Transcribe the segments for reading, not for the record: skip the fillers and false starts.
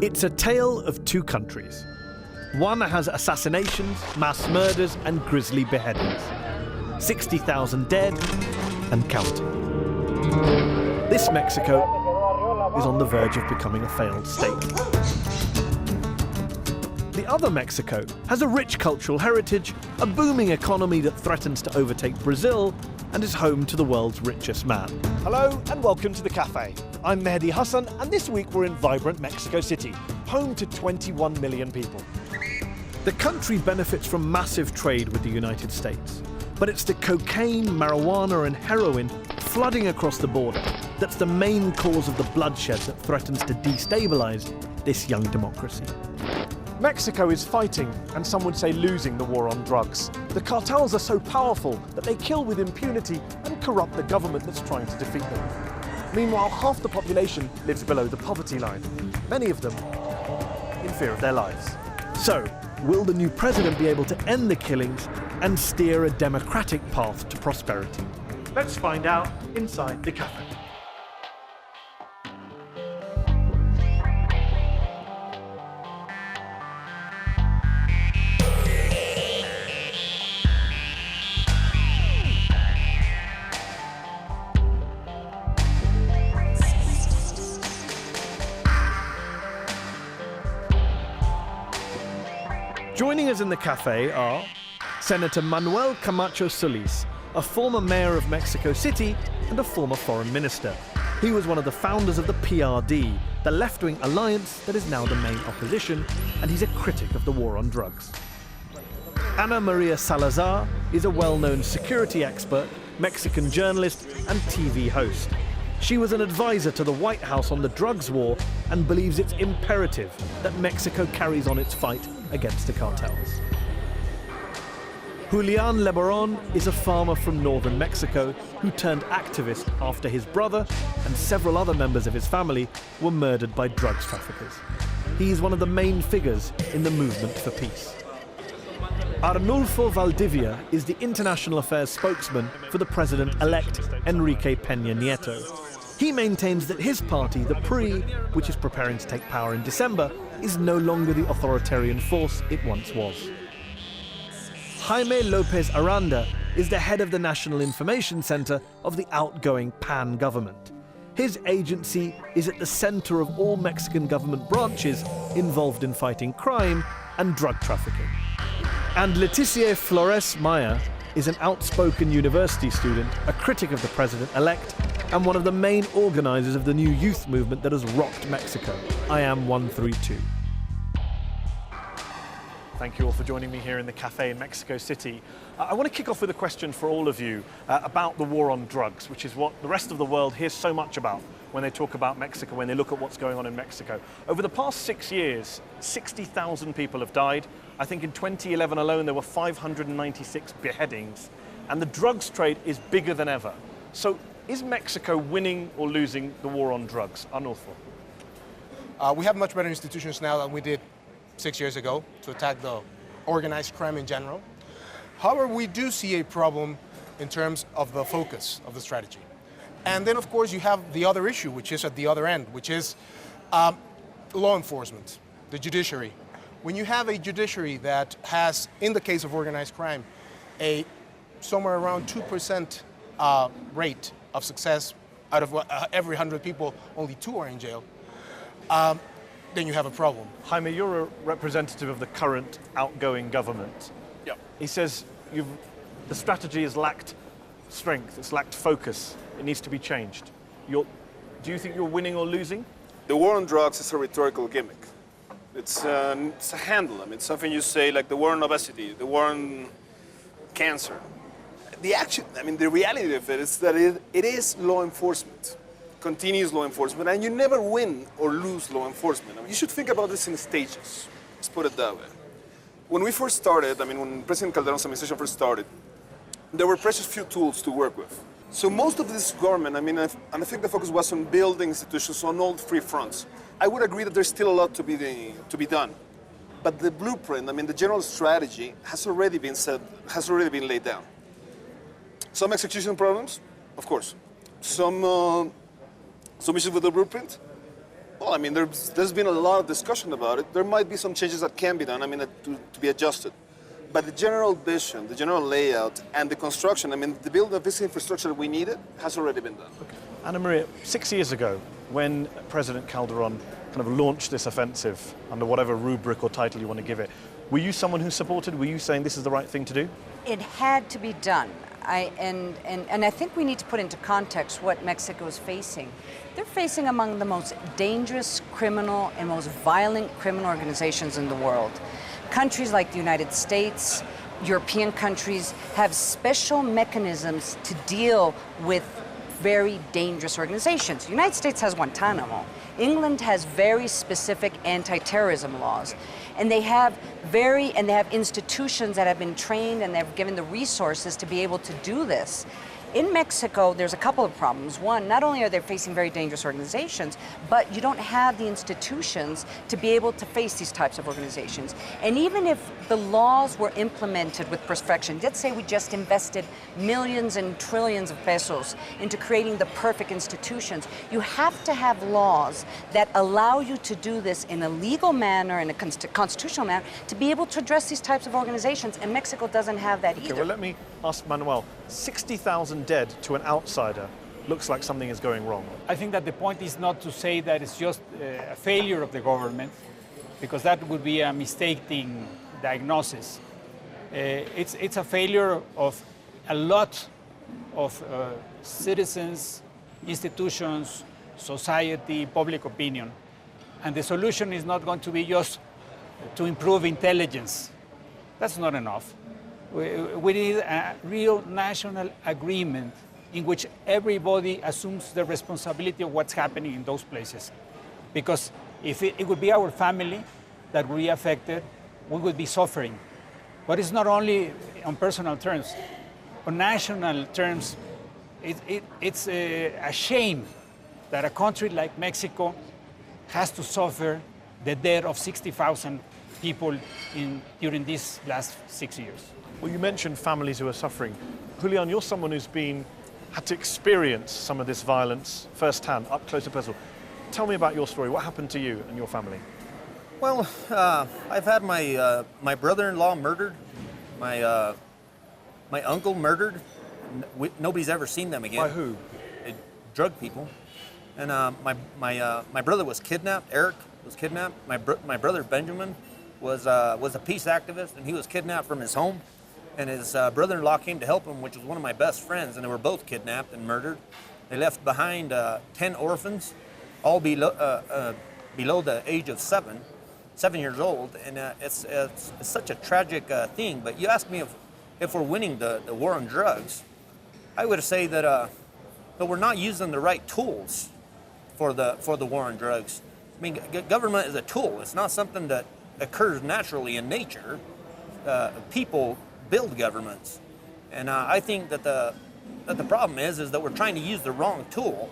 It's a tale of two countries. One has assassinations, mass murders, and grisly beheadings. 60,000 dead and counting. This Mexico is on the verge of becoming a failed state. The other Mexico has a rich cultural heritage, a booming economy that threatens to overtake Brazil, and is home to the world's richest man. Hello and welcome to The Cafe. I'm Mehdi Hassan, and this week we're in vibrant Mexico City, home to 21 million people. The country benefits from massive trade with the United States, but it's the cocaine, marijuana and heroin flooding across the border that's the main cause of the bloodshed that threatens to destabilize this young democracy. Mexico is fighting, and some would say losing, the war on drugs. The cartels are so powerful that they kill with impunity and corrupt the government that's trying to defeat them. Meanwhile, half the population lives below the poverty line, many of them in fear of their lives. So, will the new president be able to end the killings and steer a democratic path to prosperity? Let's find out inside the cafe. Joining us in the cafe are Senator Manuel Camacho Solis, a former mayor of Mexico City and a former foreign minister. He was one of the founders of the PRD, the left-wing alliance that is now the main opposition, and he's a critic of the war on drugs. Ana Maria Salazar is a well-known security expert, Mexican journalist and TV host. She was an advisor to the White House on the drugs war and believes it's imperative that Mexico carries on its fight against the cartels. Julian Lebaron is a farmer from northern Mexico who turned activist after his brother and several other members of his family were murdered by drugs traffickers. He's one of the main figures in the movement for peace. Arnulfo Valdivia is the international affairs spokesman for the president-elect Enrique Peña Nieto. He maintains that his party, the PRI, which is preparing to take power in December, is no longer the authoritarian force it once was. Jaime Lopez Aranda is the head of the National Information Center of the outgoing PAN government. His agency is at the center of all Mexican government branches involved in fighting crime and drug trafficking. And Leticia Flores Maya is an outspoken university student, a critic of the president-elect, and one of the main organizers of the new youth movement that has rocked Mexico, I Am 132. Thank you all for joining me here in the cafe in Mexico City. I want to kick off with a question for all of you about the war on drugs, which is what the rest of the world hears so much about when they talk about Mexico, when they look at what's going on in Mexico. Over the past 6 years, 60,000 people have died. I think in 2011 alone, there were 596 beheadings, and the drugs trade is bigger than ever. So is Mexico winning or losing the war on drugs? Arnulfo. We have much better institutions now than we did 6 years ago to attack the organized crime in general. However, we do see a problem in terms of the focus of the strategy. And then, of course, you have the other issue, which is at the other end, which is law enforcement, the judiciary. When you have a judiciary that has, in the case of organized crime, a somewhere around 2% rate of success out of every 100 people, only 2 are in jail, then you have a problem. Jaime, you're a representative of the current outgoing government. Yeah. He says the strategy has lacked strength, it's lacked focus, it needs to be changed. Do you think you're winning or losing? The war on drugs is a rhetorical gimmick. It's a handle. I mean, it's something you say like the war on obesity, the war on cancer. The reality of it is that it is law enforcement, continuous law enforcement, and you never win or lose law enforcement. I mean, you should think about this in stages. Let's put it that way. When we first started, when President Calderon's administration first started, there were precious few tools to work with. So most of this government, I think the focus was on building institutions on all 3 fronts. I would agree that there's still a lot to be done. But the blueprint, the general strategy has already been laid down. Some execution problems, of course. Some issues with the blueprint, Well, I mean, there's been a lot of discussion about it. There might be some changes that can be done, I mean, to be adjusted. But the general vision, the general layout, and the construction, I mean, the build of this infrastructure we needed has already been done. Okay. Anna Maria, 6 years ago, when President Calderon kind of launched this offensive, under whatever rubric or title you want to give it, were you someone who supported? Were you saying this is the right thing to do? It had to be done. And I think we need to put into context what Mexico is facing. They're facing among the most dangerous criminal and most violent criminal organizations in the world. Countries like the United States, European countries have special mechanisms to deal with very dangerous organizations. The United States has Guantanamo. England has very specific anti-terrorism laws. And they have institutions that have been trained and they've given the resources to be able to do this. In Mexico, there's a couple of problems. One, not only are they facing very dangerous organizations, but you don't have the institutions to be able to face these types of organizations. And even if the laws were implemented with perfection, let's say we just invested millions and trillions of pesos into creating the perfect institutions, you have to have laws that allow you to do this in a legal manner, in a constitutional manner, to be able to address these types of organizations. And Mexico doesn't have that either. Okay, well, let me ask Manuel. 60,000 dead to an outsider looks like something is going wrong. I think that the point is not to say that it's just a failure of the government, because that would be a mistaken diagnosis. It's a failure of a lot of citizens, institutions, society, public opinion. And the solution is not going to be just to improve intelligence. That's not enough. We need a real national agreement in which everybody assumes the responsibility of what's happening in those places. Because if it would be our family that would be affected, we would be suffering. But it's not only on personal terms. On national terms, it's a shame that a country like Mexico has to suffer the death of 60,000 people during these last 6 years. Well, you mentioned families who are suffering. Julian, you're someone who's had to experience some of this violence firsthand, up close and personal. Tell me about your story. What happened to you and your family? Well, I've had my brother-in-law murdered, my uncle murdered. Nobody's ever seen them again. By who? Drug people. And my brother was kidnapped. Eric was kidnapped. My brother Benjamin was a peace activist, and he was kidnapped from his home. And his brother-in-law came to help him, which was one of my best friends, and they were both kidnapped and murdered. They left behind 10 orphans, all below the age of 7 years old, and it's such a tragic thing. But you asked me if we're winning the war on drugs. I would say that we're not using the right tools for the war on drugs. I mean, government is a tool. It's not something that occurs naturally in nature. People build governments, and I think that the problem is that we're trying to use the wrong tool.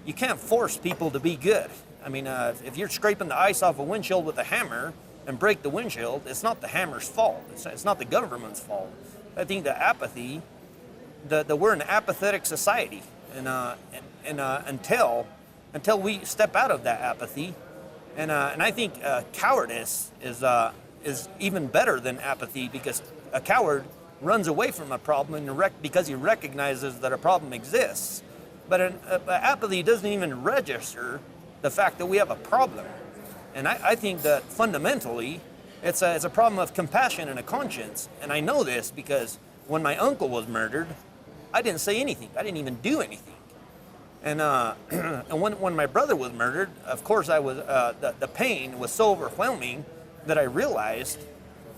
You can't force people to be good. I mean, if you're scraping the ice off a windshield with a hammer and break the windshield, it's not the hammer's fault. It's not the government's fault. I think the apathy, that we're an apathetic society, and until we step out of that apathy, and I think cowardice is even better than apathy, because a coward runs away from a problem because he recognizes that a problem exists. But apathy doesn't even register the fact that we have a problem. And I think that fundamentally, it's a problem of compassion and a conscience. And I know this because when my uncle was murdered, I didn't say anything. I didn't even do anything. And when my brother was murdered, of course, the pain was so overwhelming that I realized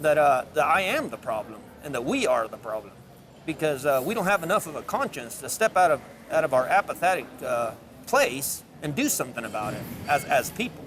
that I am the problem and that we are the problem, because we don't have enough of a conscience to step out of our apathetic place and do something about it as people.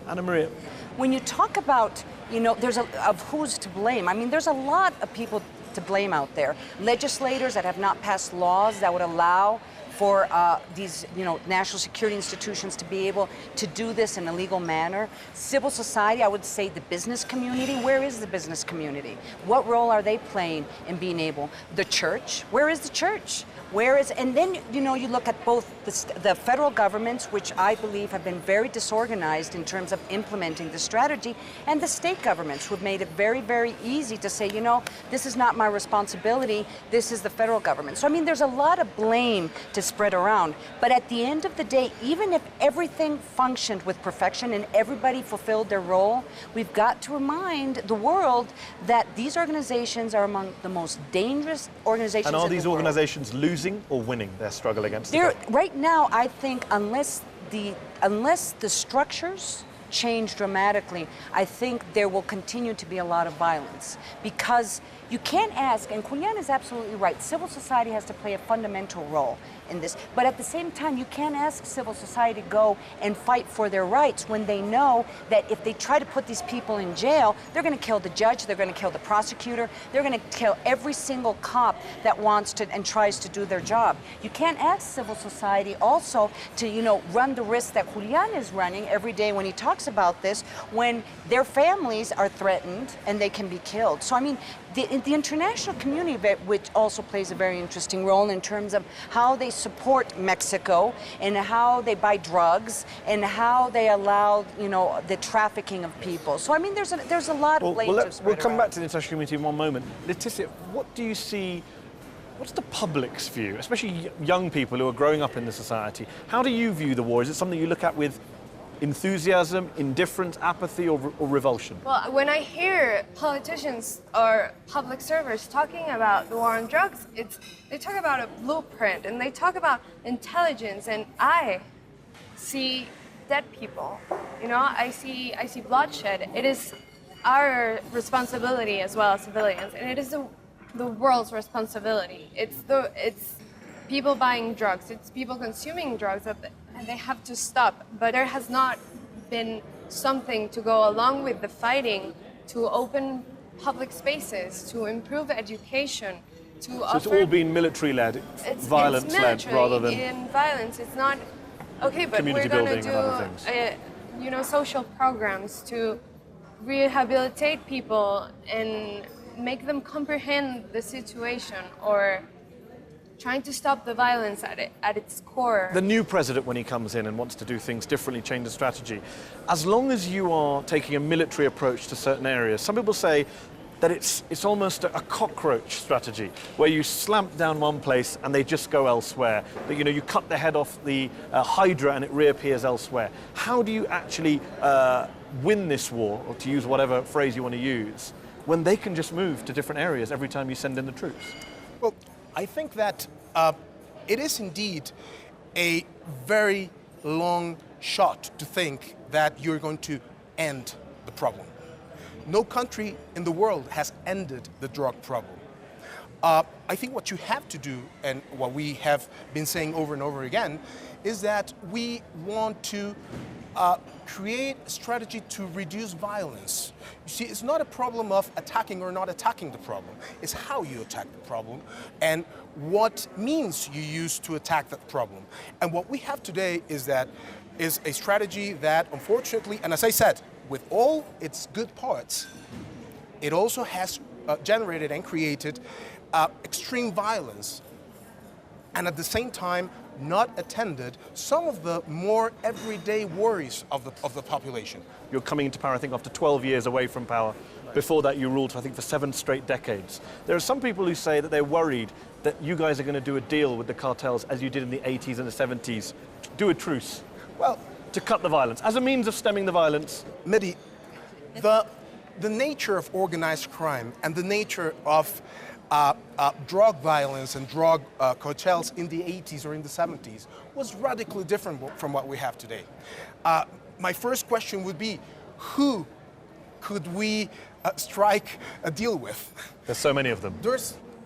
Anna Maria. When you talk about, of who's to blame, I mean, there's a lot of people to blame out there. Legislators that have not passed laws that would allow for these, national security institutions to be able to do this in a legal manner. Civil society, I would say the business community. Where is the business community? What role are they playing in being able? The church, where is the church? Whereas, and then, you know, you look at both the federal governments, which I believe have been very disorganized in terms of implementing the strategy, and the state governments who have made it very, very easy to say, you know, this is not my responsibility, this is the federal government. So, I mean, there's a lot of blame to spread around. But at the end of the day, even if everything functioned with perfection and everybody fulfilled their role, we've got to remind the world that these organizations are among the most dangerous organizations in the world. And are these organizations losing or winning their struggle against the government? Right now, I think unless the structures change dramatically, I think there will continue to be a lot of violence, because you can't ask, and Julian is absolutely right, civil society has to play a fundamental role in this, but at the same time, you can't ask civil society to go and fight for their rights when they know that if they try to put these people in jail, they're going to kill the judge, they're going to kill the prosecutor, they're going to kill every single cop that wants to and tries to do their job. You can't ask civil society also to, you know, run the risk that Julian is running every day when he talks about this, when their families are threatened and they can be killed. So, I mean, the international community, which also plays a very interesting role in terms of how they support Mexico and how they buy drugs and how they allow, you know, the trafficking of people. So, I mean, there's a lot of blame to spread We'll come around. back to the international community in one moment. Leticia, what do you see, what's the public's view, especially young people who are growing up in the society? How do you view the war? Is it something you look at with enthusiasm, indifference, apathy, or revulsion? Well, when I hear politicians or public servers talking about the war on drugs, they talk about a blueprint and they talk about intelligence, and I see dead people. You know, I see bloodshed. It is our responsibility as well as civilians, and it is the world's responsibility. It's people buying drugs. It's people consuming drugs and they have to stop. But there has not been something to go along with the fighting to open public spaces, to improve education, to offer... So it's all been military-led, violence-led, rather than... in violence. It's not... Okay, but community we're going to building and other things. you know, social programs to rehabilitate people and make them comprehend the situation, or trying to stop the violence at its core. The new president, when he comes in and wants to do things differently, change the strategy, as long as you are taking a military approach to certain areas, some people say that it's almost a cockroach strategy, where you slamp down one place and they just go elsewhere. That, you know, you cut the head off the hydra and it reappears elsewhere. How do you actually win this war, or to use whatever phrase you want to use, when they can just move to different areas every time you send in the troops? Well, I think that it is indeed a very long shot to think that you're going to end the problem. No country in the world has ended the drug problem. I think what you have to do, and what we have been saying over and over again, is that we want to create a strategy to reduce violence. You see, it's not a problem of attacking or not attacking the problem. It's how you attack the problem and what means you use to attack that problem. And what we have today is a strategy that, unfortunately, and as I said, with all its good parts, it also has generated and created extreme violence, and at the same time not attended some of the more everyday worries of the population. You're coming into power, I think, after 12 years away from power. Before that, you ruled, I think, for 7 straight decades. There are some people who say that they're worried that you guys are going to do a deal with the cartels, as you did in the 80s and the 70s, do a truce, Well, to cut the violence, as a means of stemming the violence. Mehdi, the nature of organized crime and the nature of drug violence and drug cartels in the 80s or in the 70s was radically different from what we have today. My first question would be, who could we strike a deal with? There's so many of them.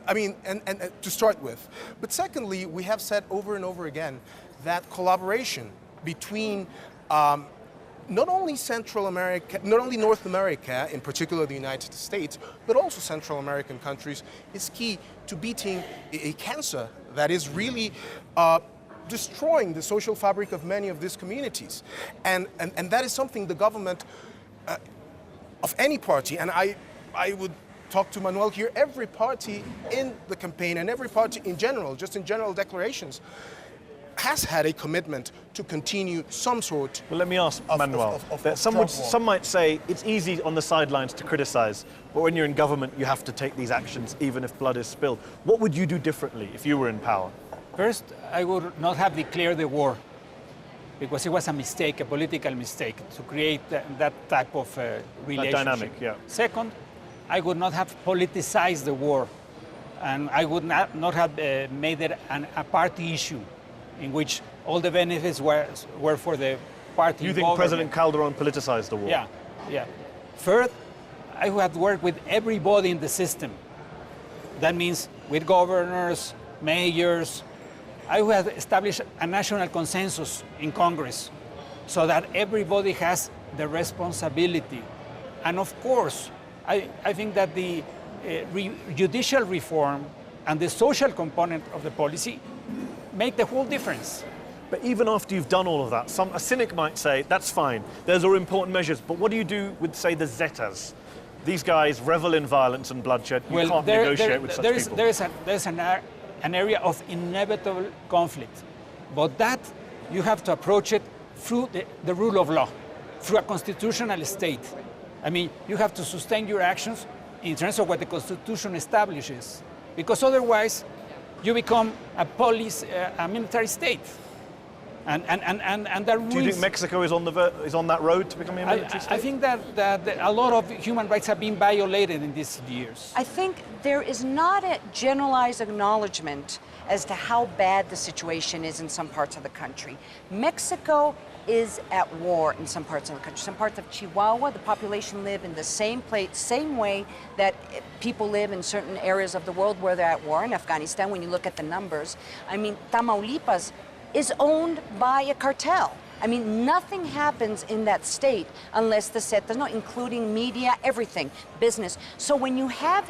And to start with. But secondly, we have said over and over again that collaboration between not only Central America, not only North America, in particular the United States, but also Central American countries, is key to beating a cancer that is really destroying the social fabric of many of these communities. And that is something the government of any party, and I would talk to Manuel here, every party in the campaign and every party in general, just in general declarations, has had a commitment to continue some sort. Well, let me ask Manuel. of Some might say it's easy on the sidelines to criticize, but when you're in government, you have to take these actions even if blood is spilled. What would you do differently if you were in power? First, I would not have declared the war because it was a mistake, a political mistake, to create that type of relationship. That dynamic, yeah. Second, I would not have politicized the war, and I would not have made it a party issue in which all the benefits were for the party. You think government. President Calderon politicized the war? Yeah, yeah. Third, I would have worked with everybody in the system. That means with governors, mayors. I would have established a national consensus in Congress so that everybody has the responsibility. And of course, I think that the judicial reform and the social component of the policy make the whole difference. But even after you've done all of that, a cynic might say, that's fine, those are important measures, but what do you do with, say, the Zetas? These guys revel in violence and bloodshed. You can't negotiate with such people. There's an area of inevitable conflict, but that you have to approach it through the rule of law, through a constitutional state. I mean, you have to sustain your actions in terms of what the Constitution establishes, because otherwise you become a military state. And that ruins. Do you think Mexico is on that road to becoming a military state? I think that a lot of human rights have been violated in these years. I think there is not a generalized acknowledgement as to how bad the situation is in some parts of the country. Mexico is at war in some parts of the country. Some parts of Chihuahua, the population live in the same place, same way that people live in certain areas of the world where they're at war. In Afghanistan, when you look at the numbers, I mean, Tamaulipas is owned by a cartel. I mean, nothing happens in that state unless the Zetas, no, including media, everything, business. So when you have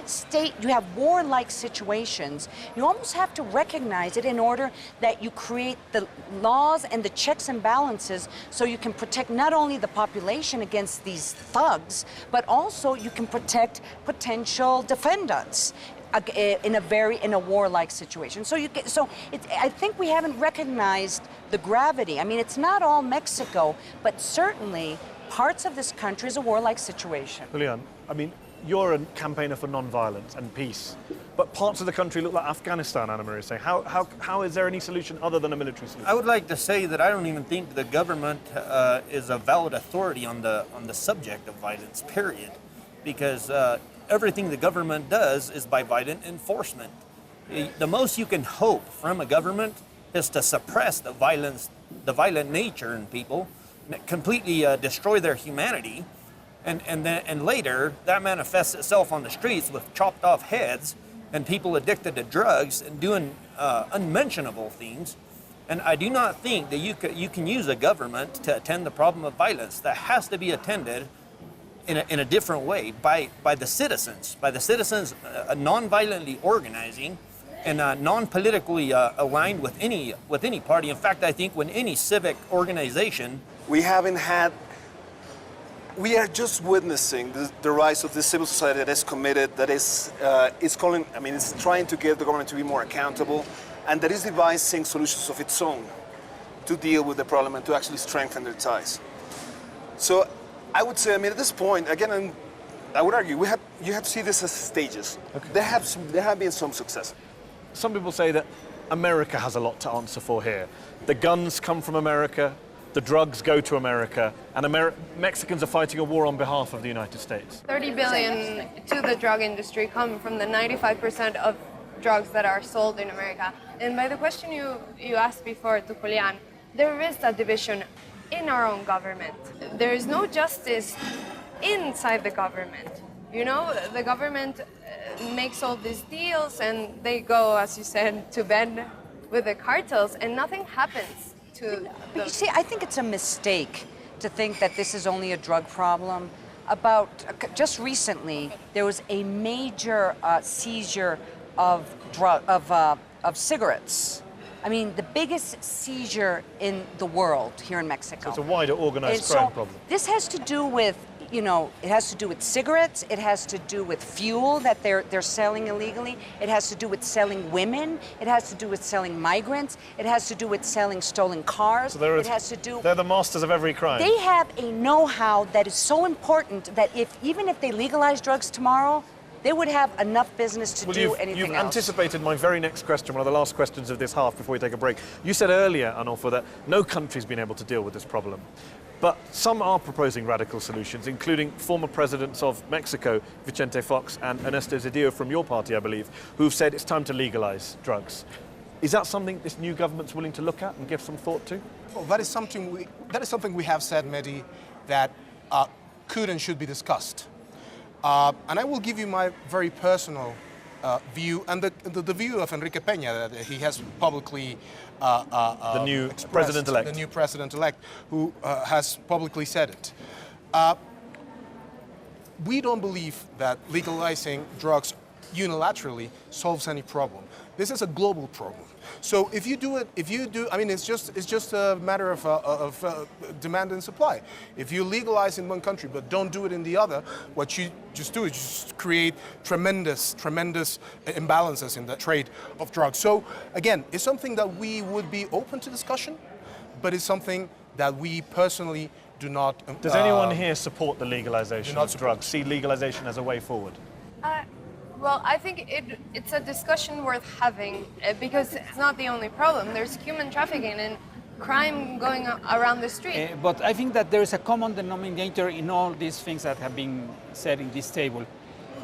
warlike situations, you almost have to recognize it in order that you create the laws and the checks and balances so you can protect not only the population against these thugs, but also you can protect potential defendants in a warlike situation. I think we haven't recognized the gravity. I mean, it's not all Mexico, but certainly parts of this country is a warlike situation. Julian, I mean, you're a campaigner for non-violence and peace, but parts of the country look like Afghanistan, Anna Maria is saying. How is there any solution other than a military solution? I would like to say that I don't even think the government is a valid authority on the subject of violence, period, because everything the government does is by violent enforcement. The most you can hope from a government is to suppress the violent nature in people, completely destroy their humanity, and later that manifests itself on the streets with chopped off heads and people addicted to drugs and doing unmentionable things. And I do not think that you can use a government to attend the problem of violence. That has to be attended in a different way by the citizens non-violently organizing and non-politically aligned with any party. In fact, I think when any civic organization, We are just witnessing the rise of this civil society that is committed, that is it's trying to get the government to be more accountable, and that is devising solutions of its own to deal with the problem and to actually strengthen their ties. So I would say, I mean, at this point, again, I would argue you have to see this as stages. Okay. There have been some success. Some people say that America has a lot to answer for here. The guns come from America, the drugs go to America, and Mexicans are fighting a war on behalf of the United States. 30 billion to the drug industry come from the 95% of drugs that are sold in America. And by the question you asked before to Julian, there is a division in our own government. There is no justice inside the government. You know, the government makes all these deals and they go, as you said, to bed with the cartels and nothing happens to But you see, I think it's a mistake to think that this is only a drug problem. Just recently, there was a major seizure of cigarettes. I mean, the biggest seizure in the world here in Mexico. So it's a wider organized crime problem. This has to do with it has to do with cigarettes. It has to do with fuel that they're selling illegally. It has to do with selling women. It has to do with selling migrants. It has to do with selling stolen cars. So it has to do. They're the masters of every crime. They have a know-how that is so important that even if they legalize drugs tomorrow, they would have enough business to do anything you've else. anticipated my very next question, one of the last questions of this half before we take a break. You said earlier, Arnulfo, that no country's been able to deal with this problem. But some are proposing radical solutions, including former presidents of Mexico, Vicente Fox and Ernesto Zedillo from your party, I believe, who've said it's time to legalize drugs. Is that something this new government's willing to look at and give some thought to? Well, that is something we have said, Mehdi, that could and should be discussed. And I will give you my very personal view and the view of Enrique Peña that he has publicly the new president-elect. The new president-elect who has publicly said it. We don't believe that legalizing drugs unilaterally solves any problem. This is a global problem. So if you do, I mean, it's just a matter of demand and supply. If you legalize in one country but don't do it in the other, what you just do is just create tremendous imbalances in the trade of drugs. So again, it's something that we would be open to discussion, but it's something that we personally do not. Does anyone here support the legalization of drugs? See legalization as a way forward? Well, I think it's a discussion worth having because it's not the only problem. There's human trafficking and crime going around the street. But I think that there is a common denominator in all these things that have been said in this table,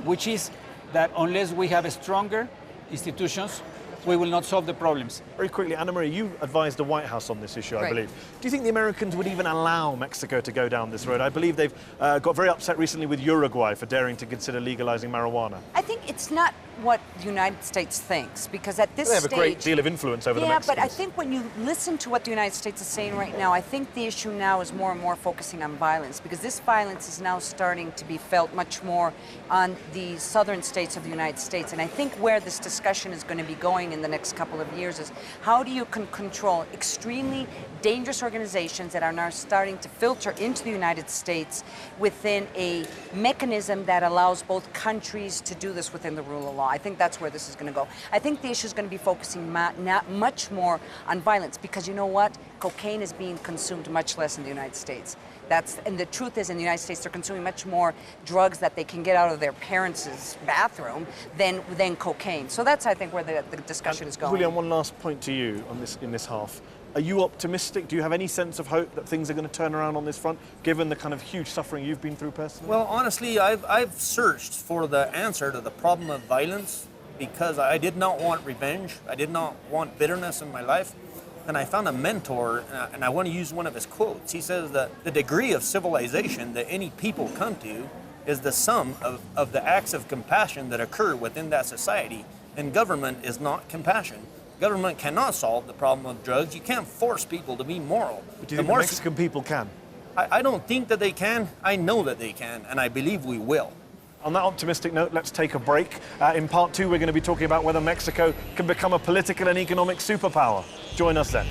which is that unless we have stronger institutions, we will not solve the problems. Very quickly, Anna Marie, you advised the White House on this issue, I believe. Do you think the Americans would even allow Mexico to go down this road? I believe they've got very upset recently with Uruguay for daring to consider legalizing marijuana. I think it's not what the United States thinks, because at this stage... They have a great deal of influence over the Mexicans. Yeah, but I think when you listen to what the United States is saying right now, I think the issue now is more and more focusing on violence, because this violence is now starting to be felt much more on the southern states of the United States. And I think where this discussion is going to be going in the next couple of years is how do you control extremely dangerous organizations that are now starting to filter into the United States within a mechanism that allows both countries to do this within the rule of law. I think that's where this is going to go. I think the issue is going to be focusing much more on violence, because you know what? Cocaine is being consumed much less in the United States. And the truth is, in the United States, they're consuming much more drugs that they can get out of their parents' bathroom than cocaine. So that's, I think, where the discussion is going. Julian, one last point to you in this half. Are you optimistic? Do you have any sense of hope that things are going to turn around on this front, given the kind of huge suffering you've been through personally? Well, honestly, I've searched for the answer to the problem of violence because I did not want revenge. I did not want bitterness in my life. And I found a mentor, and I want to use one of his quotes. He says that the degree of civilization that any people come to is the sum of the acts of compassion that occur within that society. And government is not compassion. Government cannot solve the problem of drugs. You can't force people to be moral. But do you think the Mexican people can? I don't think that they can. I know that they can, and I believe we will. On that optimistic note, let's take a break. In part 2, we're going to be talking about whether Mexico can become a political and economic superpower. Join us then.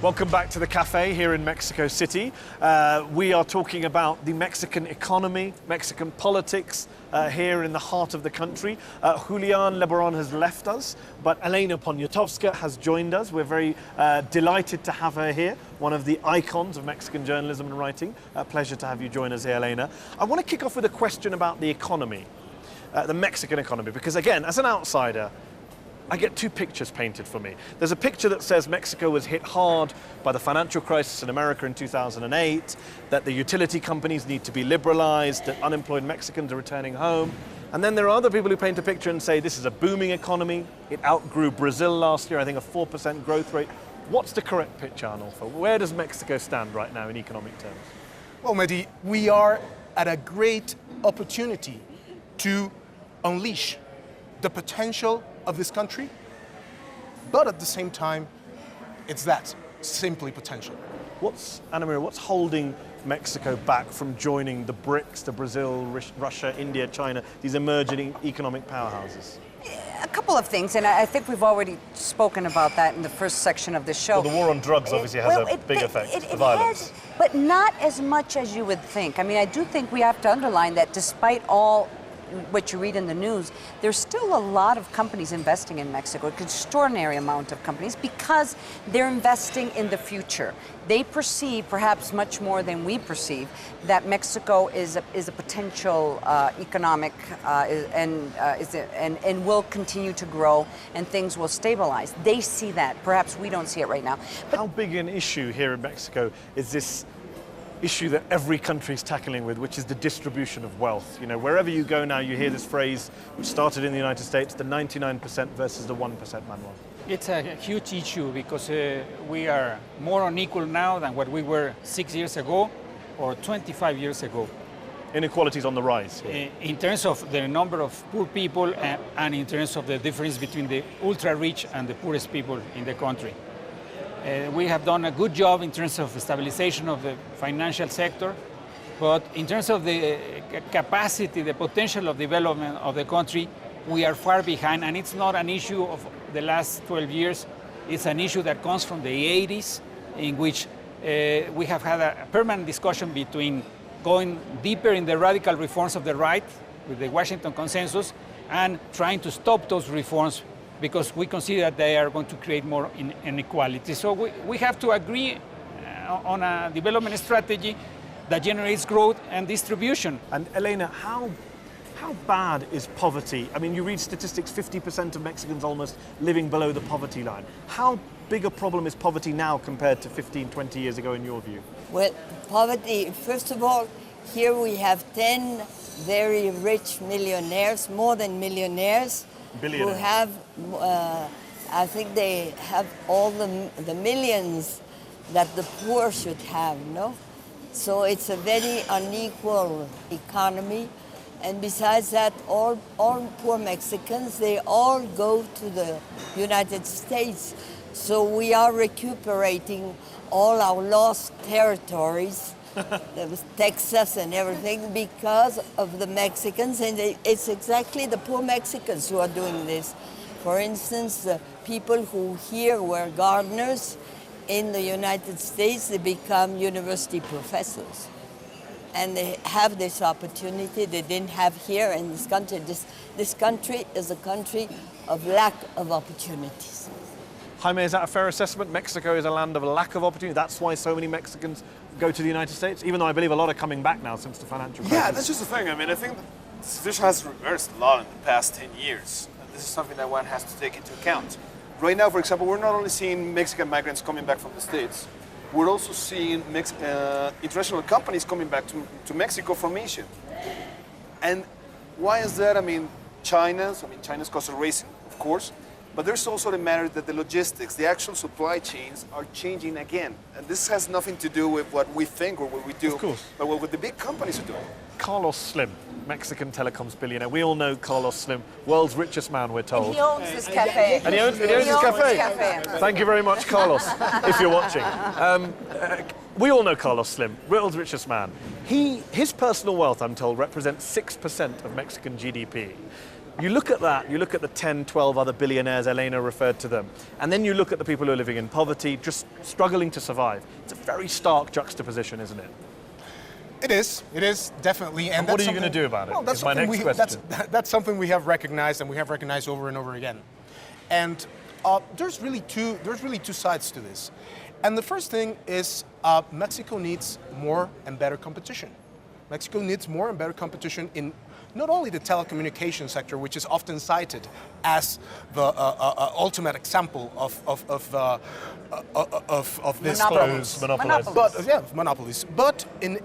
Welcome back to the cafe here in Mexico City. We are talking about the Mexican economy, Mexican politics here in the heart of the country. Julian Lebaron has left us, but Elena Poniatowska has joined us. We're very delighted to have her here, one of the icons of Mexican journalism and writing. A pleasure to have you join us here, Elena. I want to kick off with a question about the economy, the Mexican economy, because again, as an outsider, I get two pictures painted for me. There's a picture that says Mexico was hit hard by the financial crisis in America in 2008, that the utility companies need to be liberalized, that unemployed Mexicans are returning home. And then there are other people who paint a picture and say this is a booming economy. It outgrew Brazil last year, I think a 4% growth rate. What's the correct picture, Arnulfo? Where does Mexico stand right now in economic terms? Well, Mehdi, we are at a great opportunity to unleash the potential of this country, but at the same time, it's that, simply potential. Anna Maria, what's holding Mexico back from joining the BRICS, the Brazil, Russia, India, China, these emerging economic powerhouses? A couple of things, and I think we've already spoken about that in the first section of the show. Well, the war on drugs obviously has a big effect, the violence. Has, but not as much as you would think. I mean, I do think we have to underline that despite all what you read in the news, there's still a lot of companies investing in Mexico, an extraordinary amount of companies, because they're investing in the future. They perceive, perhaps much more than we perceive, that Mexico is a potential economic and will continue to grow, and things will stabilize. They see that. Perhaps we don't see it right now. But how big an issue here in Mexico is this issue that every country is tackling with, which is the distribution of wealth? You know, wherever you go now, you hear this phrase, which started in the United States, the 99% versus the 1%, Manuel. It's a huge issue because we are more unequal now than what we were 6 years ago or 25 years ago. Inequalities on the rise here. In terms of the number of poor people and in terms of the difference between the ultra-rich and the poorest people in the country. We have done a good job in terms of stabilization of the financial sector, but in terms of the capacity, the potential of development of the country, we are far behind, and it's not an issue of the last 12 years. It's an issue that comes from the 80s, in which we have had a permanent discussion between going deeper in the radical reforms of the right, with the Washington Consensus, and trying to stop those reforms because we consider that they are going to create more inequality. So we have to agree on a development strategy that generates growth and distribution. And Elena, how bad is poverty? I mean, you read statistics, 50% of Mexicans almost living below the poverty line. How big a problem is poverty now compared to 15, 20 years ago in your view? Well, poverty, first of all, here we have 10 very rich millionaires, more than millionaires, who have, I think they have all the millions that the poor should have, no? So it's a very unequal economy. And besides that, all poor Mexicans, they all go to the United States. So we are recuperating all our lost territories, Texas and everything, because of the Mexicans. And it's exactly the poor Mexicans who are doing this. For instance, the people who here were gardeners in the United States, they become university professors. And they have this opportunity they didn't have here in this country. This country is a country of lack of opportunities. Jaime, is that a fair assessment? Mexico is a land of a lack of opportunity. That's why so many Mexicans go to the United States, even though I believe a lot are coming back now since the financial crisis. Yeah, that's just the thing. I mean, I think the situation has reversed a lot in the past 10 years. And this is something that one has to take into account. Right now, for example, we're not only seeing Mexican migrants coming back from the States, we're also seeing international companies coming back to Mexico from Asia. And why is that? I mean, China's costs are rising, of course, but there's also the matter that the logistics, the actual supply chains are changing again. And this has nothing to do with what we think or what we do, but what the big companies are doing. Carlos Slim, Mexican telecoms billionaire. We all know Carlos Slim, world's richest man, we're told. And he owns this cafe. And he owns this cafe. Thank you very much, Carlos, if you're watching. We all know Carlos Slim, world's richest man. His personal wealth, I'm told, represents 6% of Mexican GDP. You look at that, you look at the 10, 12 other billionaires, Elena referred to them, and then you look at the people who are living in poverty, just struggling to survive. It's a very stark juxtaposition, isn't it? It is definitely. And what are you going to do about it? Well, that's my next question. That's something we have recognized, and we have recognized over and over again. And there's really two sides to this. And the first thing is Mexico needs more and better competition. Mexico needs more and better competition in not only the telecommunications sector, which is often cited as the ultimate example of this monopolies, but in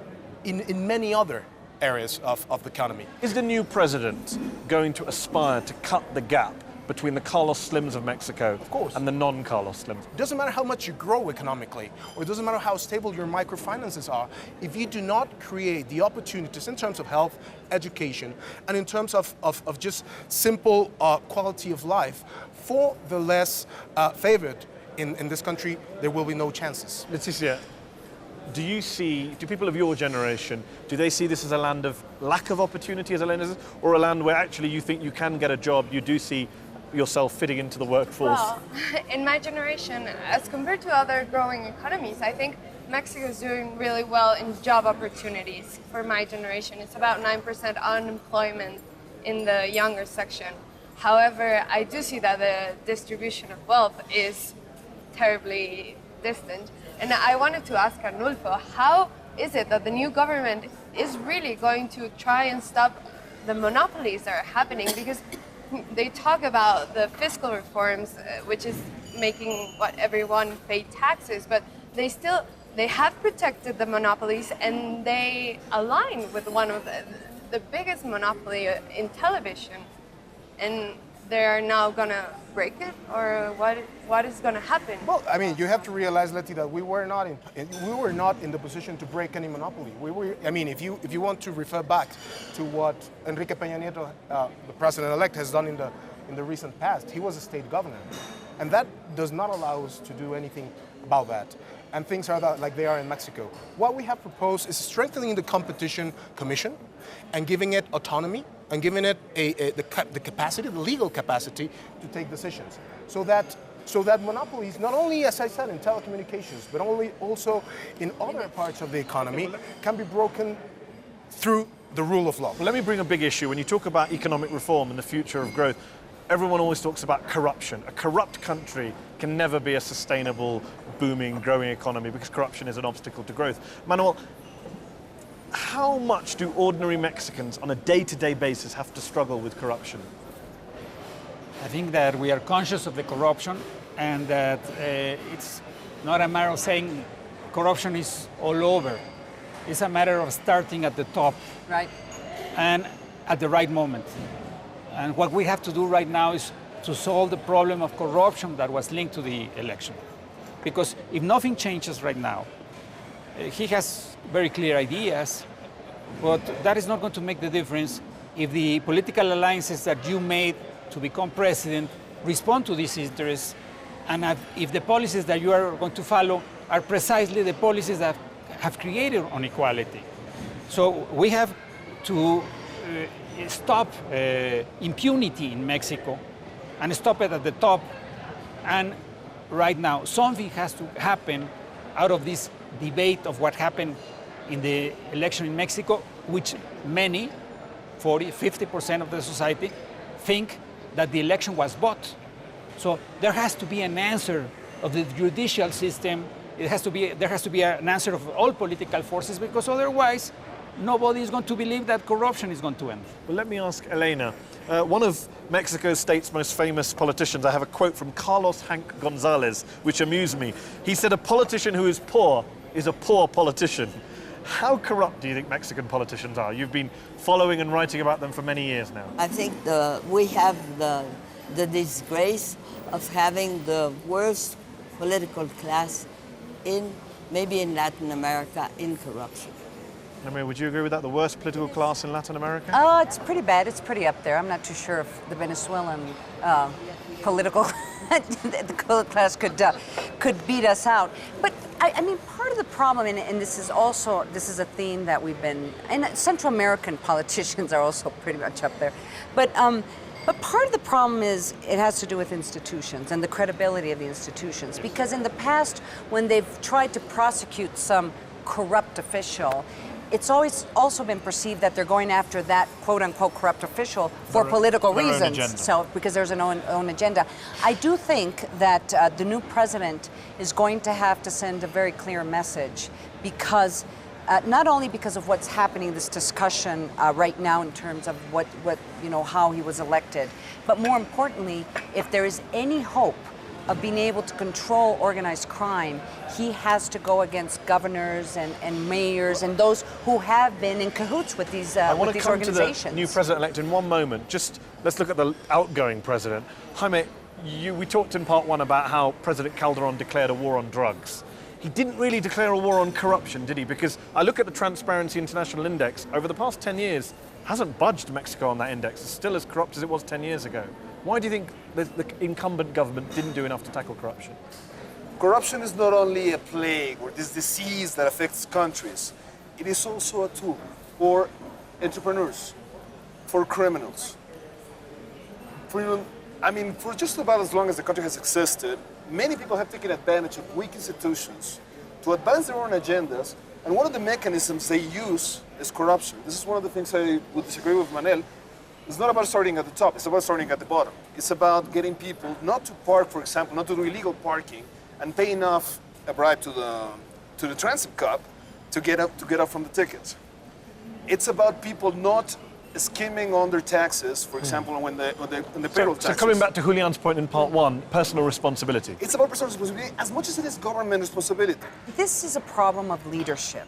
many other areas of the economy. Is the new president going to aspire to cut the gap between the Carlos Slims of Mexico and the non-Carlos Slims? It doesn't matter how much you grow economically, or it doesn't matter how stable your microfinances are, if you do not create the opportunities in terms of health, education, and in terms of just simple quality of life for the less favored in this country, there will be no chances. Leticia, do people of your generation, do they see this as a land of lack of opportunity as a land, or a land where actually you think you can get a job, you do see yourself fitting into the workforce? Well, in my generation, as compared to other growing economies, I think Mexico is doing really well in job opportunities for my generation. It's about 9% unemployment in the younger section. However, I do see that the distribution of wealth is terribly distant. And I wanted to ask Arnulfo, how is it that the new government is really going to try and stop the monopolies that are happening? Because they talk about the fiscal reforms, which is making everyone pay taxes, but they have protected the monopolies, and they align with one of the biggest monopoly in television. And they're now gonna break it, or what is gonna happen? Well, I mean, you have to realize, Letty, that we were not in the position to break any monopoly. If you want to refer back to what Enrique Peña Nieto, the president-elect, has done in the recent past, he was a state governor, and that does not allow us to do anything about that. And things are like they are in Mexico. What we have proposed is strengthening the competition commission and giving it autonomy and giving it the capacity, the legal capacity to take decisions. So that monopolies, not only, as I said, in telecommunications, but also in other parts of the economy, can be broken through the rule of law. Well, let me bring a big issue. When you talk about economic reform and the future of growth, everyone always talks about corruption. A corrupt country can never be a sustainable, booming, growing economy because corruption is an obstacle to growth. Manuel, how much do ordinary Mexicans on a day-to-day basis have to struggle with corruption? I think that we are conscious of the corruption, and that it's not a matter of saying corruption is all over. It's a matter of starting at the top. Right. And at the right moment. And what we have to do right now is to solve the problem of corruption that was linked to the election. Because if nothing changes right now, he has very clear ideas, but that is not going to make the difference if the political alliances that you made to become president respond to these interests, and if the policies that you are going to follow are precisely the policies that have created inequality. So we have to stop impunity in Mexico and stop it at the top. And right now, something has to happen out of this debate of what happened in the election in Mexico, which many, 40, 50% of the society, think that the election was bought. So there has to be an answer of the judicial system. There has to be an answer of all political forces, because otherwise, nobody is going to believe that corruption is going to end. Well, let me ask Elena. One of Mexico State's most famous politicians, I have a quote from Carlos Hank Gonzalez, which amused me. He said, "A politician who is poor is a poor politician." How corrupt do you think Mexican politicians are? You've been following and writing about them for many years now. I think we have the disgrace of having the worst political class maybe in Latin America in corruption. Maria, would you agree with that? The worst political class in Latin America? Oh, it's pretty bad. It's pretty up there. I'm not too sure if the Venezuelan political class could beat us out. But I mean, part of the problem, and this is a theme that we've been, and Central American politicians are also pretty much up there. But part of the problem is it has to do with institutions and the credibility of the institutions. Because in the past, when they've tried to prosecute some corrupt official, it's always also been perceived that they're going after that quote-unquote corrupt official for political reasons. So because there's an own agenda. I do think that the new president is going to have to send a very clear message, because not only because of what's happening, this discussion right now in terms of how he was elected, but more importantly, if there is any hope of being able to control organized crime, he has to go against governors and mayors and those who have been in cahoots with these I want to come organizations. to the new president-elect in one moment. Just let's look at the outgoing president. Jaime, we talked in part one about how President Calderon declared a war on drugs. He didn't really declare a war on corruption, did he? Because I look at the Transparency International Index, over the past 10 years, hasn't budged Mexico on that index. It's still as corrupt as it was 10 years ago. Why do you think the incumbent government didn't do enough to tackle corruption? corruption is not only a plague or this disease that affects countries, it is also a tool for entrepreneurs, for criminals. For just about as long as the country has existed, many people have taken advantage of weak institutions to advance their own agendas, and one of the mechanisms they use is corruption. This is one of the things I would disagree with Manel. It's not about starting at the top, it's about starting at the bottom. It's about getting people not to park, for example, not to do illegal parking, and pay enough a bribe to the transit cop to get up from the tickets. It's about people not skimming on their taxes, for example, when the payroll taxes. So coming back to Julian's point in part one, personal responsibility. It's about personal responsibility as much as it is government responsibility. This is a problem of leadership.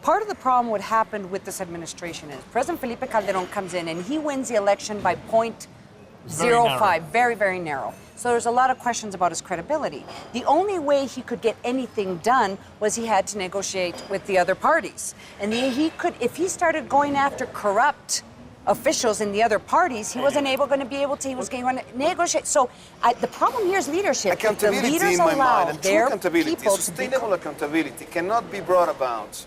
Part of the problem what happened with this administration is President Felipe Calderon comes in and he wins the election by 0.05, very, very narrow. So there's a lot of questions about his credibility. The only way he could get anything done was he had to negotiate with the other parties. And if he started going after corrupt officials in the other parties, he wasn't going to be able to, he was going to negotiate. So the problem here is leadership. Accountability the leaders in my allow mind, and their true accountability, people sustainable accountability cannot be brought about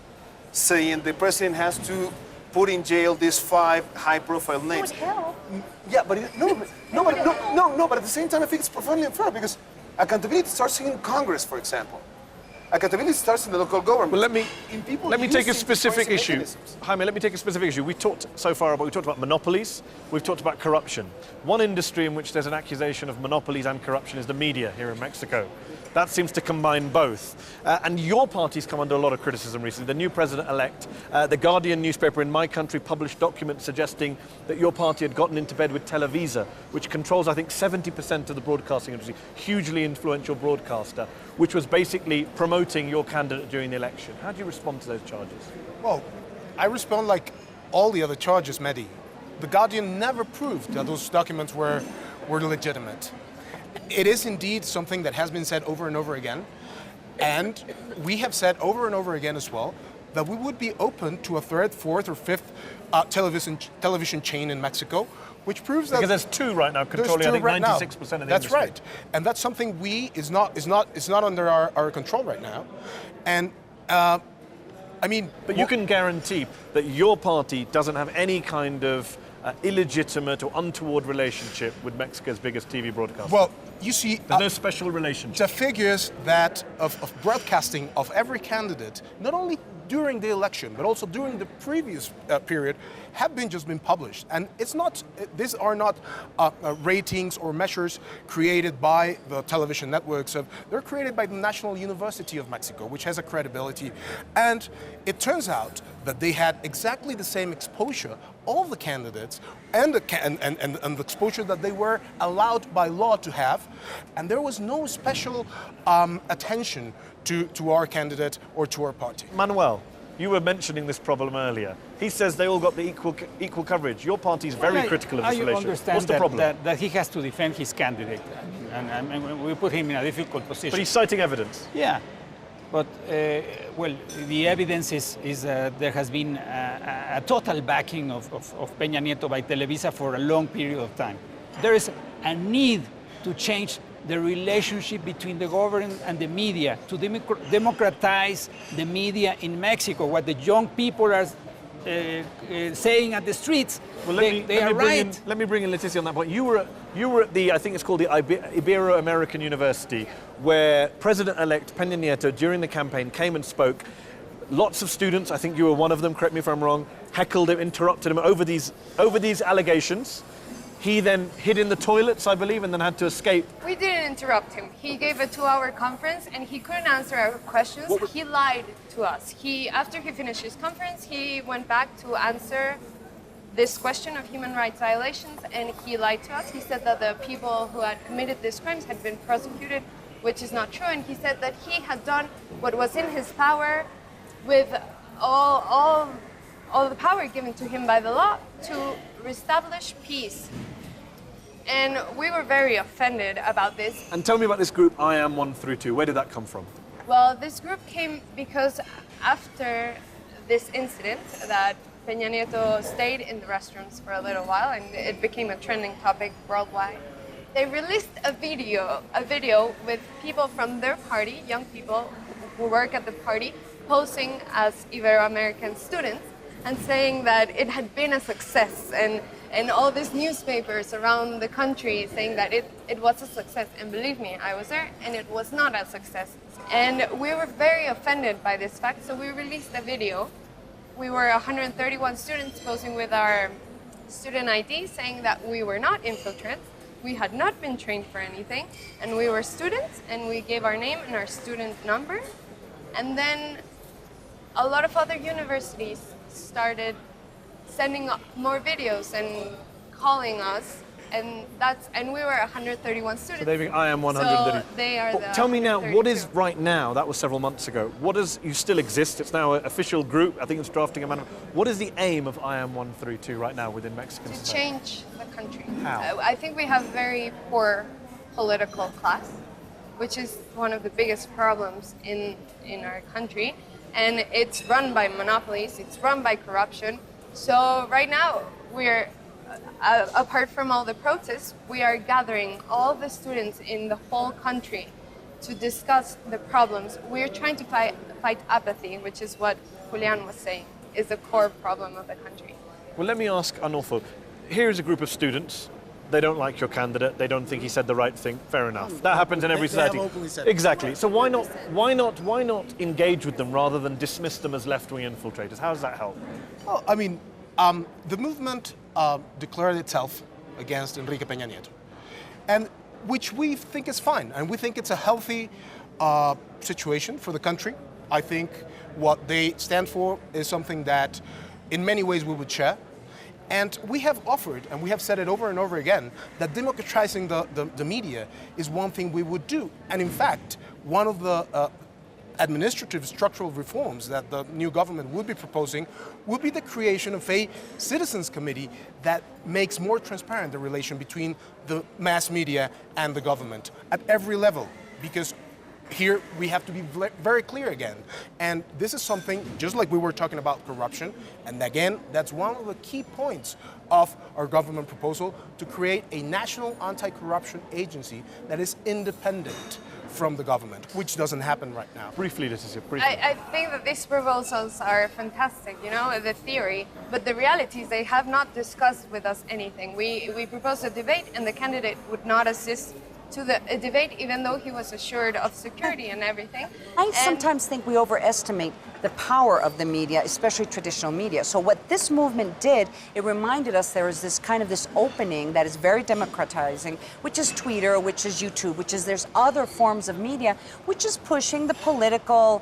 saying the president has to put in jail these 5 high-profile names. Yeah, but but at the same time, I think it's profoundly unfair because accountability starts in Congress, for example. Accountability starts in the local government. Well, let me take a specific issue. Jaime, let me take a specific issue. We talked about monopolies, we've talked about corruption. One industry in which there's an accusation of monopolies and corruption is the media here in Mexico. That seems to combine both. And your party's come under a lot of criticism recently. The new president-elect, the Guardian newspaper in my country published documents suggesting that your party had gotten into bed with Televisa, which controls, I think, 70% of the broadcasting industry, hugely influential broadcaster, which was basically promoting your candidate during the election. How do you respond to those charges? Well, I respond like all the other charges, Mehdi. The Guardian never proved that those documents were legitimate. It is indeed something that has been said over and over again, and we have said over and over again as well that we would be open to a third, fourth, or fifth television chain in Mexico, which proves that because there's 2 right now controlling, I think, 96% of the industry. That's right, and that's something is not under our control right now, and But you can guarantee that your party doesn't have any kind of illegitimate or untoward relationship with Mexico's biggest TV broadcaster. Well, you see, there's no special relationship. The figures that of broadcasting of every candidate, not only during the election but also during the previous period, have just been published, and these are not ratings or measures created by the television networks. They're created by the National University of Mexico, which has a credibility, and it turns out that they had exactly the same exposure, all the candidates, and the exposure that they were allowed by law to have, and there was no special attention to our candidate or to our party. Manuel, you were mentioning this problem earlier. He says they all got the equal coverage. Your party is very critical of this relationship. I understand What's the problem? that he has to defend his candidate, and we put him in a difficult position. But he's citing evidence. Yeah, but the evidence is there has been a total backing of Peña Nieto by Televisa for a long period of time. There is a need to change the relationship between the government and the media, to democratize the media in Mexico. What the young people are saying at the streets, well, they are right. Let me bring in Leticia on that point. You were at the, I think it's called the Ibero-American University, where President-elect Peña Nieto, during the campaign, came and spoke. Lots of students, I think you were one of them, correct me if I'm wrong, heckled him, interrupted him over these allegations. He then hid in the toilets, I believe, and then had to escape. We didn't interrupt him. He gave a 2-hour conference and he couldn't answer our questions. He lied to us. After he finished his conference, he went back to answer this question of human rights violations, and he lied to us. He said that the people who had committed these crimes had been prosecuted, which is not true, and he said that he had done what was in his power with all the power given to him by the law to reestablish peace. And we were very offended about this. And tell me about this group, I Am 1 through 2. Where did that come from? Well, this group came because after this incident that Peña Nieto stayed in the restaurants for a little while, and it became a trending topic worldwide. they released a video with people from their party, young people who work at the party, posing as Ibero-American students and saying that it had been a success, and all these newspapers around the country saying that it was a success. And believe me, I was there and it was not a success. And we were very offended by this fact, so we released a video. We were 131 students posing with our student ID saying that we were not infiltrants, we had not been trained for anything, and we were students, and we gave our name and our student number. And then a lot of other universities started sending more videos and calling us, and we were 131 students. So they I am 130. So they are the Tell me now, what is 132. right now, that was several months ago, what is, you still exist, it's now an official group, I think it's drafting a manifesto. What is the aim of I am 132 right now within Mexican To society? change the country. How? I think we have very poor political class, which is one of the biggest problems in our country. And it's run by monopolies, it's run by corruption. So right now, we're, apart from all the protests, we are gathering all the students in the whole country to discuss the problems. We're trying to fight apathy, which is what Julian was saying, is the core problem of the country. Well, let me ask Arnulfo. Here is a group of students. They don't like your candidate. They don't think he said the right thing. Fair enough. That happens in every They have society. openly said it. Exactly. So why not engage with them rather than dismiss them as left-wing infiltrators? How does that help? Well, I mean, the movement declared itself against Enrique Peña Nieto, and which we think is fine, and we think it's a healthy situation for the country. I think what they stand for is something that in many ways we would share. And we have offered, and we have said it over and over again, that democratizing the media is one thing we would do. And in fact, one of the administrative structural reforms that the new government would be proposing would be the creation of a citizens committee that makes more transparent the relation between the mass media and the government at every level. Because here we have to be very clear again. And this is something, just like we were talking about corruption, and again, that's one of the key points of our government proposal, to create a national anti-corruption agency that is independent from the government, which doesn't happen right now. Briefly, Leticia, briefly. I think that these proposals are fantastic, you know, the theory, but the reality is they have not discussed with us anything. We proposed a debate and the candidate would not assist to the debate, even though he was assured of security and everything. I sometimes think we overestimate the power of the media, especially traditional media. So what this movement did, it reminded us there is this kind of this opening that is very democratizing, which is Twitter, which is YouTube, which is there's other forms of media, which is pushing the political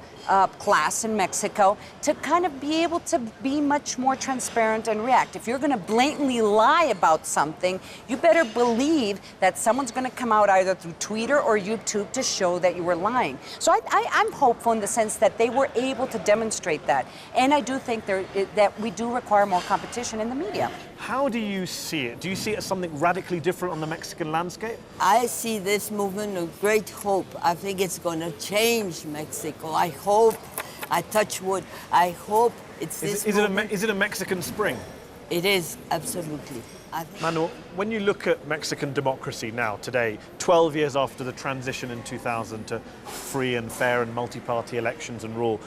class in Mexico to kind of be able to be much more transparent and react. If you're going to blatantly lie about something, you better believe that someone's going to come out either through Twitter or YouTube to show that you were lying. So I'm hopeful in the sense that they were able to demonstrate that. And I do think that we do require more competition in the media. How do you see it? Do you see it as something radically different on the Mexican landscape? I see this movement with great hope. I think it's going to change Mexico. I hope, I touch wood, I hope it's this movement. Is it a Mexican spring? It is, absolutely. Manuel, when you look at Mexican democracy now, today, 12 years after the transition in 2000 to free and fair and multi-party elections and rule,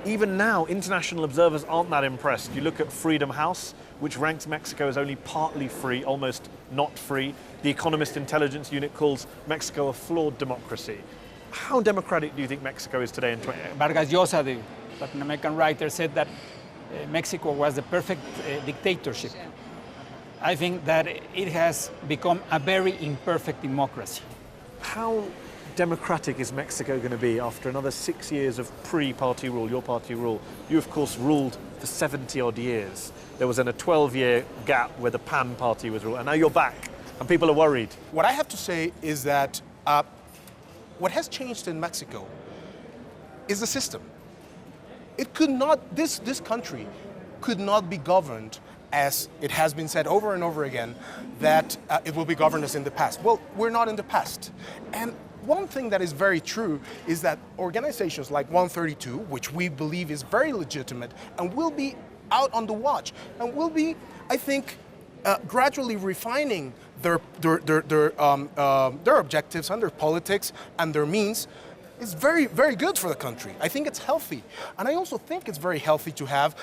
even now, international observers aren't that impressed. You look at Freedom House, which ranks Mexico as only partly free, almost not free. The Economist Intelligence Unit calls Mexico a flawed democracy. How democratic do you think Mexico is today in 20? Vargas Llosa, the Latin American writer, said that Mexico was the perfect dictatorship. I think that it has become a very imperfect democracy. How democratic is Mexico going to be after another 6 years of pre-party rule, your party rule? You, of course, ruled for 70-odd years. There was then a 12-year gap where the PAN party was ruling, and now you're back, and people are worried. What I have to say is that what has changed in Mexico is the system. It could not, this country could not be governed as it has been said over and over again, that it will be governed as in the past. Well, we're not in the past. And one thing that is very true is that organizations like 132, which we believe is very legitimate and will be out on the watch, and will be, I think, gradually refining their objectives and their politics and their means is very, very good for the country. I think it's healthy. And I also think it's very healthy to have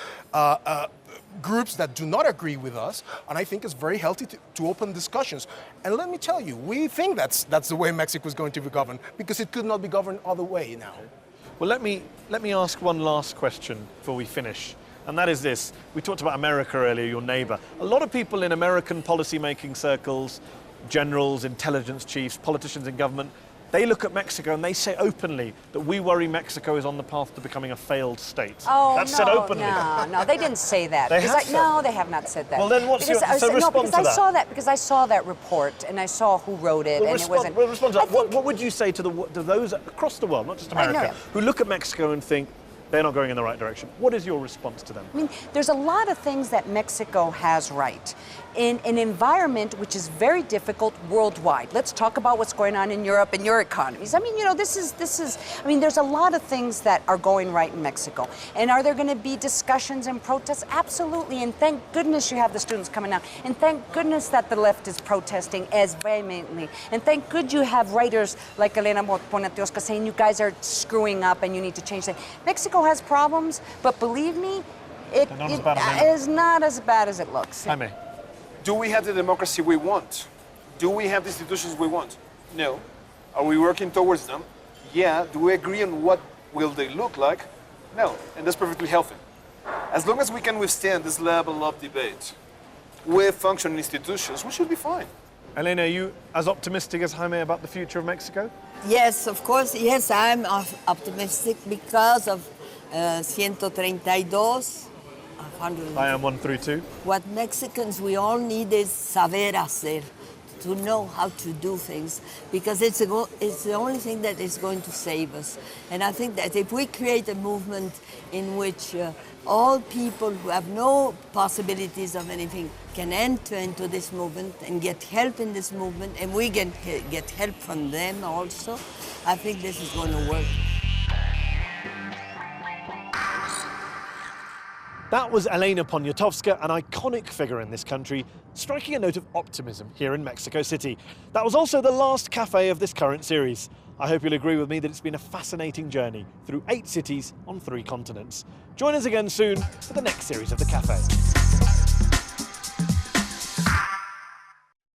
groups that do not agree with us, and I think it's very healthy to open discussions. And let me tell you, we think that's the way Mexico is going to be governed, because it could not be governed other way now. Well, let me ask one last question before we finish, and that is this. We talked about America earlier, your neighbor. A lot of people in American policy-making circles, generals, intelligence chiefs, politicians in government, they look at Mexico and they say openly that we worry Mexico is on the path to becoming a failed state. Oh, That's no, said openly. No, they didn't say that. They have said. No, they have not said that. Well, then what's your... So respond to that. Because I saw that report and I saw who wrote it, and it wasn't... Well, respond to that. What would you say to those across the world, not just America, who look at Mexico and think they're not going in the right direction? What is your response to them? I mean, there's a lot of things that Mexico has right. In an environment which is very difficult worldwide. Let's talk about what's going on in Europe and your economies. I mean, you know, this is, I mean, there's a lot of things that are going right in Mexico. And are there going to be discussions and protests? Absolutely. And thank goodness you have the students coming out. And thank goodness that the left is protesting as vehemently. And thank good you have writers like Elena Poniatowska saying you guys are screwing up and you need to change things. Mexico has problems, but believe me, it is not as bad as it looks. Jaime. Do we have the democracy we want? Do we have the institutions we want? No. Are we working towards them? Yeah. Do we agree on what will they look like? No. And that's perfectly healthy. As long as we can withstand this level of debate with functioning institutions, we should be fine. Elena, are you as optimistic as Jaime about the future of Mexico? Yes, of course. Yes, I'm optimistic because of 132. I am 1 through 2. What Mexicans, we all need is saber hacer, to know how to do things, because it's the only thing that is going to save us. And I think that if we create a movement in which all people who have no possibilities of anything can enter into this movement and get help in this movement, and we can get help from them also, I think this is going to work. That was Elena Poniatowska, an iconic figure in this country, striking a note of optimism here in Mexico City. That was also the last cafe of this current series. I hope you'll agree with me that it's been a fascinating journey through 8 cities on 3 continents. Join us again soon for the next series of The Cafe.